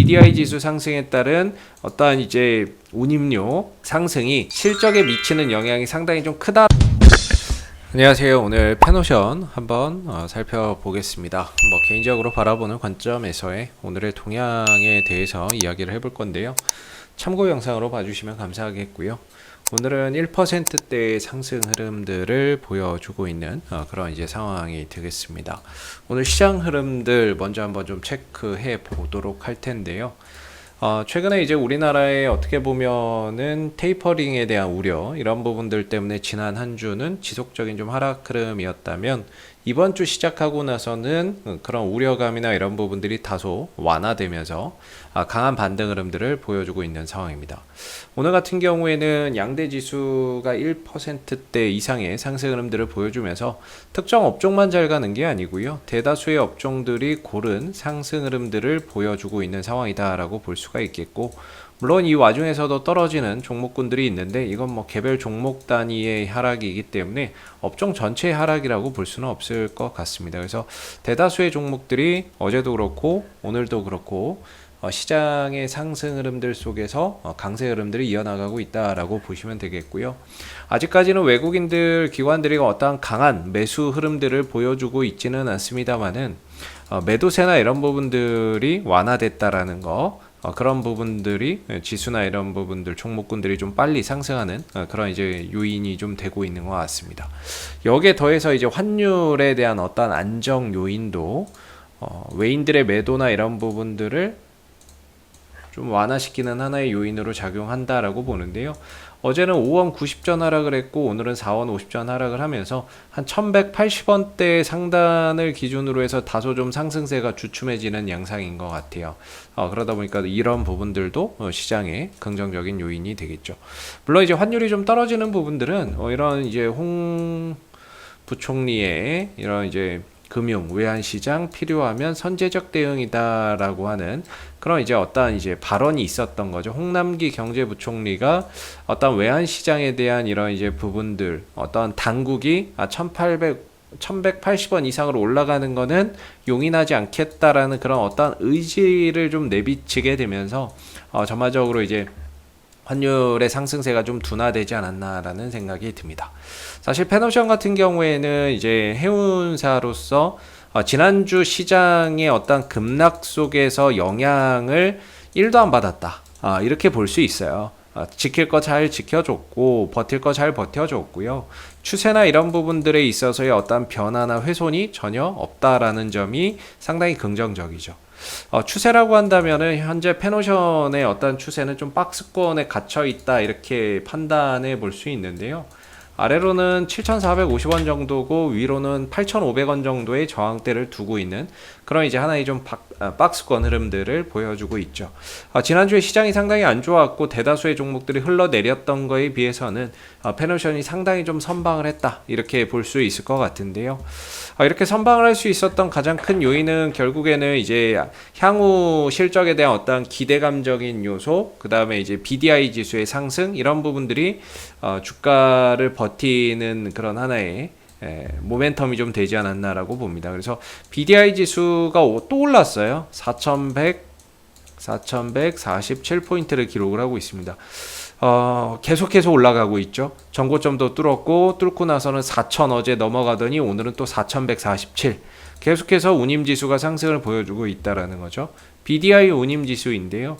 BDI 지수 상승에 따른 어떠한 이제 운임료 상승이 실적에 미치는 영향이 상당히 좀 크다. 안녕하세요. 오늘 페노션 한번 살펴보겠습니다. 개인적으로 바라보는 관점에서의 오늘의 동향에 대해서 이야기를 해볼 건데요. 참고 영상으로 봐주시면 감사하겠고요. 오늘은 1%대의 상승 흐름들을 보여주고 있는 그런 이제 상황이 되겠습니다. 오늘 시장 흐름들 먼저 한번 좀 체크해 보도록 할 텐데요. 최근에 이제 우리나라에 어떻게 보면은 테이퍼링에 대한 우려 이런 부분들 때문에 지난 한 주는 지속적인 좀 하락 흐름이었다면 이번 주 시작하고 나서는 그런 우려감이나 이런 부분들이 다소 완화되면서 강한 반등 흐름들을 보여주고 있는 상황입니다. 오늘 같은 경우에는 양대 지수가 1%대 이상의 상승 흐름들을 보여주면서 특정 업종만 잘 가는 게 아니고요. 대다수의 업종들이 고른 상승 흐름들을 보여주고 있는 상황이다라고 볼 수가 있겠고, 물론 이 와중에서도 떨어지는 종목군들이 있는데 이건 개별 종목 단위의 하락이기 때문에 업종 전체의 하락이라고 볼 수는 없을 것 같습니다. 그래서 대다수의 종목들이 어제도 그렇고 오늘도 그렇고 시장의 상승 흐름들 속에서 강세 흐름들이 이어나가고 있다라고 보시면 되겠고요. 아직까지는 외국인들 기관들이 어떠한 강한 매수 흐름들을 보여주고 있지는 않습니다만은 매도세나 이런 부분들이 완화됐다라는 거, 그런 부분들이 지수나 이런 부분들 종목군들이 좀 빨리 상승하는 그런 이제 요인이 좀 되고 있는 것 같습니다. 여기에 더해서 이제 환율에 대한 어떤 안정 요인도 외인들의 매도나 이런 부분들을 좀 완화시키는 하나의 요인으로 작용한다라고 보는데요. 어제는 5원 90전 하락을 했고 오늘은 4원 50전 하락을 하면서 한 1180원대 상단을 기준으로 해서 다소 좀 상승세가 주춤해지는 양상인 것 같아요. 그러다 보니까 이런 부분들도 시장의 긍정적인 요인이 되겠죠. 물론 이제 환율이 좀 떨어지는 부분들은 이런 이제 홍 부총리의 이런 이제 금융 외환 시장 필요하면 선제적 대응이다라고 하는 그런 이제 어떠한 이제 발언이 있었던 거죠. 홍남기 경제부총리가 어떤 외환 시장에 대한 이런 이제 부분들, 어떤 당국이 1180원 이상으로 올라가는 거는 용인하지 않겠다라는 그런 어떤 의지를 좀 내비치게 되면서 전반적으로 이제 환율의 상승세가 좀 둔화되지 않았나라는 생각이 듭니다. 사실 페노션 같은 경우에는 이제 해운사로서 지난주 시장의 어떤 급락 속에서 영향을 1도 안 받았다. 이렇게 볼 수 있어요. 지킬 거 잘 지켜줬고 버틸 거 잘 버텨줬고요. 추세나 이런 부분들에 있어서의 어떤 변화나 훼손이 전혀 없다라는 점이 상당히 긍정적이죠. 추세라고 한다면은 현재 페노션의 어떤 추세는 좀 박스권에 갇혀 있다 이렇게 판단해 볼 수 있는데요. 아래로는 7,450원 정도고 위로는 8,500원 정도의 저항대를 두고 있는 그런 이제 하나의 좀 박스권 흐름들을 보여주고 있죠. 지난주에 시장이 상당히 안 좋았고 대다수의 종목들이 흘러내렸던 거에 비해서는 페노션이 상당히 좀 선방을 했다 이렇게 볼 수 있을 것 같은데요. 이렇게 선방을 할 수 있었던 가장 큰 요인은 결국에는 이제 향후 실적에 대한 어떤 기대감적인 요소, 그 다음에 이제 BDI 지수의 상승 이런 부분들이 주가를 버티는 그런 하나의 모멘텀이 좀 되지 않았나라고 봅니다. 그래서 BDI 지수가 또 올랐어요. 4,147포인트를 기록을 하고 있습니다. 계속해서 올라가고 있죠. 전고점도 뚫고 나서는 4,000 어제 넘어가더니 오늘은 또 4,147. 계속해서 운임지수가 상승을 보여주고 있다라는 거죠. BDI 운임지수인데요.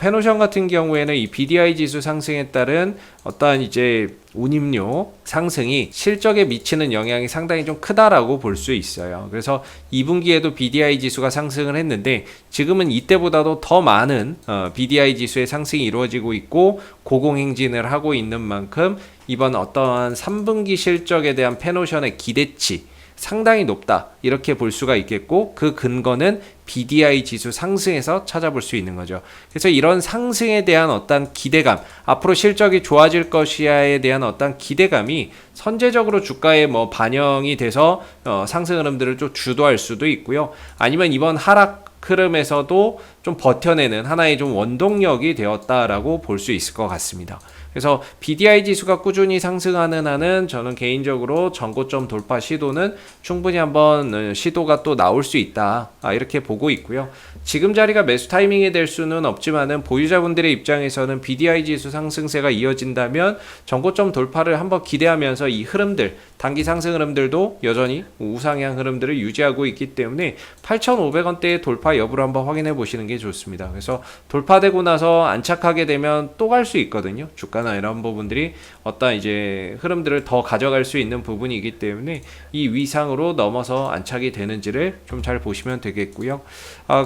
페노션 같은 경우에는 이 BDI 지수 상승에 따른 어떠한 이제 운임료 상승이 실적에 미치는 영향이 상당히 좀 크다라고 볼 수 있어요. 그래서 2분기에도 BDI 지수가 상승을 했는데 지금은 이때보다도 더 많은 BDI 지수의 상승이 이루어지고 있고 고공행진을 하고 있는 만큼 이번 어떠한 3분기 실적에 대한 페노션의 기대치 상당히 높다 이렇게 볼 수가 있겠고 그 근거는 BDI 지수 상승에서 찾아볼 수 있는 거죠. 그래서 이런 상승에 대한 어떤 기대감, 앞으로 실적이 좋아질 것이야에 대한 어떤 기대감이 선제적으로 주가에 반영이 돼서 상승 흐름들을 좀 주도할 수도 있고요. 아니면 이번 하락 흐름에서도 좀 버텨내는 하나의 좀 원동력이 되었다라고 볼 수 있을 것 같습니다. 그래서 BDI 지수가 꾸준히 상승하는 한은 저는 개인적으로 전고점 돌파 시도는 충분히 한번 시도가 또 나올 수 있다. 이렇게 보고 있고요. 지금 자리가 매수 타이밍이 될 수는 없지만은 보유자분들의 입장에서는 BDI 지수 상승세가 이어진다면 전고점 돌파를 한번 기대하면서 이 흐름들, 단기 상승 흐름들도 여전히 우상향 흐름들을 유지하고 있기 때문에 8,500원대의 돌파 여부를 한번 확인해 보시는 게 좋습니다. 그래서 돌파되고 나서 안착하게 되면 또 갈 수 있거든요. 주가나 이런 부분들이 어떤 이제 흐름들을 더 가져갈 수 있는 부분이기 때문에 이 위상으로 넘어서 안착이 되는지를 좀 잘 보시면 되겠고요.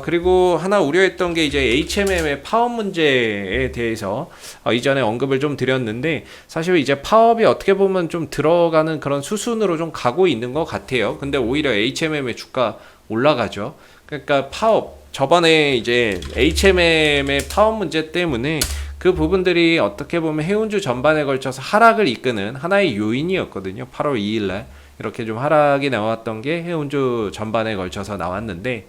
그리고 하나 우려했던 게 이제 HMM의 파업 문제에 대해서 이전에 언급을 좀 드렸는데, 사실 이제 파업이 어떻게 보면 좀 들어가는 그런 수순으로 좀 가고 있는 것 같아요. 근데 오히려 HMM의 주가 올라가죠. 그러니까 파업, 저번에 이제 HMM의 파업 문제 때문에 그 부분들이 어떻게 보면 해운주 전반에 걸쳐서 하락을 이끄는 하나의 요인이었거든요. 8월 2일날 이렇게 좀 하락이 나왔던 게 해운주 전반에 걸쳐서 나왔는데,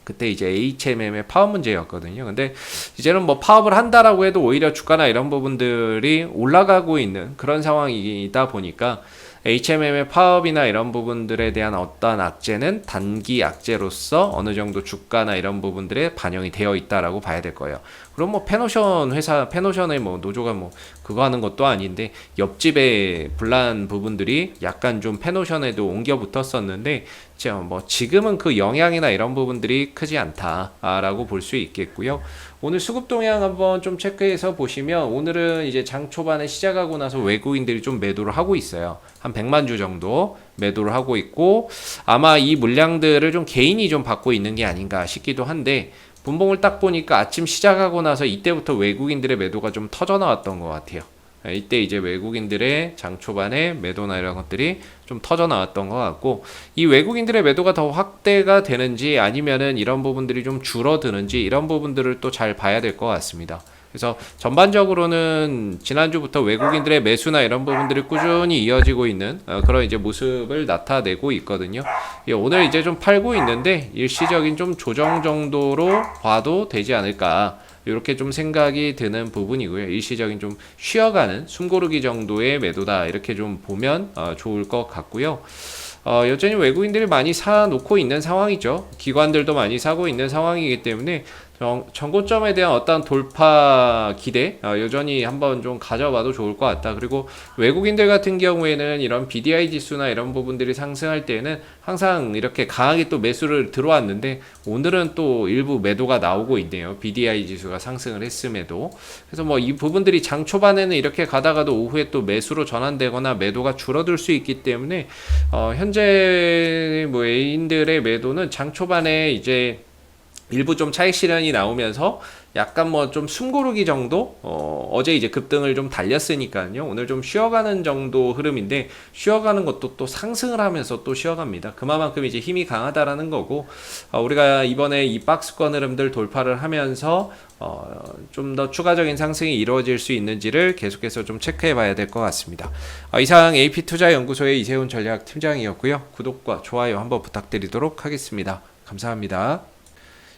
그때 이제 HMM의 파업 문제였거든요. 근데 이제는 뭐 파업을 한다라고 해도 오히려 주가나 이런 부분들이 올라가고 있는 그런 상황이다 보니까 HMM의 파업이나 이런 부분들에 대한 어떤 악재는 단기 악재로서 어느 정도 주가나 이런 부분들에 반영이 되어 있다라고 봐야 될 거예요. 그럼 뭐 페노션 회사, 페노션의 뭐 노조가 뭐 그거 하는 것도 아닌데 옆집의 분란 부분들이 약간 좀 페노션에도 옮겨 붙었었는데 뭐 지금은 그 영향이나 이런 부분들이 크지 않다라고 볼 수 있겠고요. 오늘 수급 동향 한번 좀 체크해서 보시면 오늘은 이제 장 초반에 시작하고 나서 외국인들이 좀 매도를 하고 있어요. 한 100만 주 정도 매도를 하고 있고, 아마 이 물량들을 좀 개인이 좀 받고 있는 게 아닌가 싶기도 한데, 분봉을 딱 보니까 아침 시작하고 나서 이때부터 외국인들의 매도가 좀 터져 나왔던 것 같아요. 이때 이제 외국인들의 장 초반에 매도나 이런 것들이 좀 터져 나왔던 것 같고, 이 외국인들의 매도가 더 확대가 되는지 아니면은 이런 부분들이 좀 줄어드는지 이런 부분들을 또 잘 봐야 될 것 같습니다. 그래서 전반적으로는 지난주부터 외국인들의 매수나 이런 부분들이 꾸준히 이어지고 있는 그런 이제 모습을 나타내고 있거든요. 오늘 이제 좀 팔고 있는데 일시적인 좀 조정 정도로 봐도 되지 않을까, 이렇게 좀 생각이 드는 부분이고요. 일시적인 좀 쉬어가는 숨고르기 정도의 매도다, 이렇게 좀 보면 좋을 것 같고요. 여전히 외국인들이 많이 사놓고 있는 상황이죠. 기관들도 많이 사고 있는 상황이기 때문에 전고점에 대한 어떤 돌파 기대 여전히 한번 좀 가져봐도 좋을 것 같다. 그리고 외국인들 같은 경우에는 이런 BDI 지수나 이런 부분들이 상승할 때는 항상 이렇게 강하게 또 매수를 들어왔는데, 오늘은 또 일부 매도가 나오고 있네요. BDI 지수가 상승을 했음에도. 그래서 뭐 이 부분들이 장 초반에는 이렇게 가다가도 오후에 또 매수로 전환되거나 매도가 줄어들 수 있기 때문에 현재 뭐 A인들의 매도는 장 초반에 이제 일부 좀 차익 실현이 나오면서 약간 뭐 좀 숨고르기 정도, 어제 이제 급등을 좀 달렸으니까요. 오늘 좀 쉬어가는 정도 흐름인데, 쉬어가는 것도 또 상승을 하면서 또 쉬어갑니다. 그만큼 이제 힘이 강하다라는 거고, 우리가 이번에 이 박스권 흐름들 돌파를 하면서 좀 더 추가적인 상승이 이루어질 수 있는지를 계속해서 좀 체크해 봐야 될 것 같습니다. 이상 AP투자연구소의 이세훈 전략팀장이었고요. 구독과 좋아요 한번 부탁드리도록 하겠습니다. 감사합니다.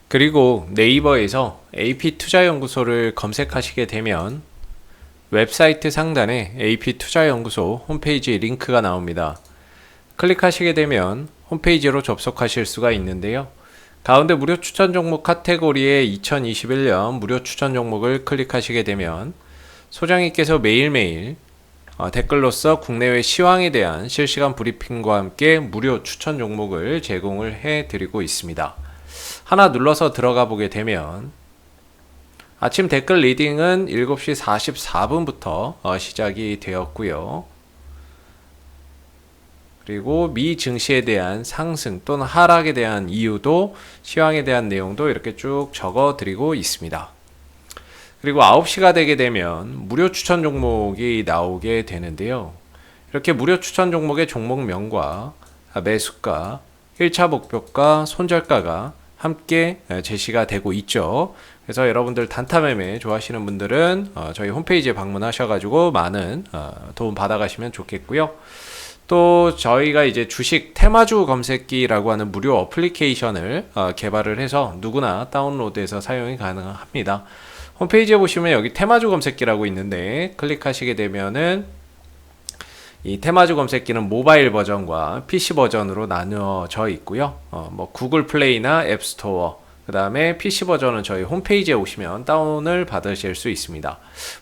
그리고 네이버에서 AP투자연구소를 검색하시게 되면 웹사이트 상단에 AP투자연구소 홈페이지 링크가 나옵니다. 클릭하시게 되면 홈페이지로 접속하실 수가 있는데요. 가운데 무료 추천 종목 카테고리에 2021년 무료 추천 종목을 클릭하시게 되면 소장님께서 매일매일 댓글로서 국내외 시황에 대한 실시간 브리핑과 함께 무료 추천 종목을 제공을 해드리고 있습니다. 하나 눌러서 들어가 보게 되면 아침 댓글 리딩은 7시 44분부터 시작이 되었고요. 그리고 미 증시에 대한 상승 또는 하락에 대한 이유도, 시황에 대한 내용도 이렇게 쭉 적어 드리고 있습니다. 그리고 9시가 되게 되면 무료 추천 종목이 나오게 되는데요. 이렇게 무료 추천 종목의 종목명과 매수가, 1차 목표가, 손절가가 함께 제시가 되고 있죠. 그래서 여러분들 단타 매매 좋아하시는 분들은 저희 홈페이지에 방문하셔가지고 많은 도움 받아가시면 좋겠고요. 또 저희가 이제 주식 테마주 검색기라고 하는 무료 어플리케이션을 개발을 해서 누구나 다운로드해서 사용이 가능합니다. 홈페이지에 보시면 여기 테마주 검색기라고 있는데 클릭하시게 되면은 이 테마주 검색기는 모바일 버전과 PC 버전으로 나누어져 있고요. 뭐 구글 플레이나 앱스토어, 그 다음에 PC 버전은 저희 홈페이지에 오시면 다운을 받으실 수 있습니다.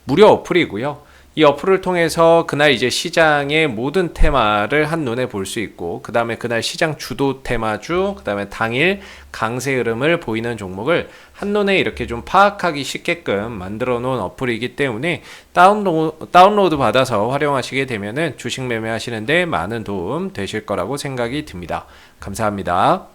무료 어플이고요. 이 어플을 통해서 그날 이제 시장의 모든 테마를 한눈에 볼 수 있고, 그 다음에 그날 시장 주도 테마주, 그 다음에 당일 강세 흐름을 보이는 종목을 한눈에 이렇게 좀 파악하기 쉽게끔 만들어 놓은 어플이기 때문에 다운로드 받아서 활용하시게 되면은 주식 매매하시는데 많은 도움 되실 거라고 생각이 듭니다. 감사합니다.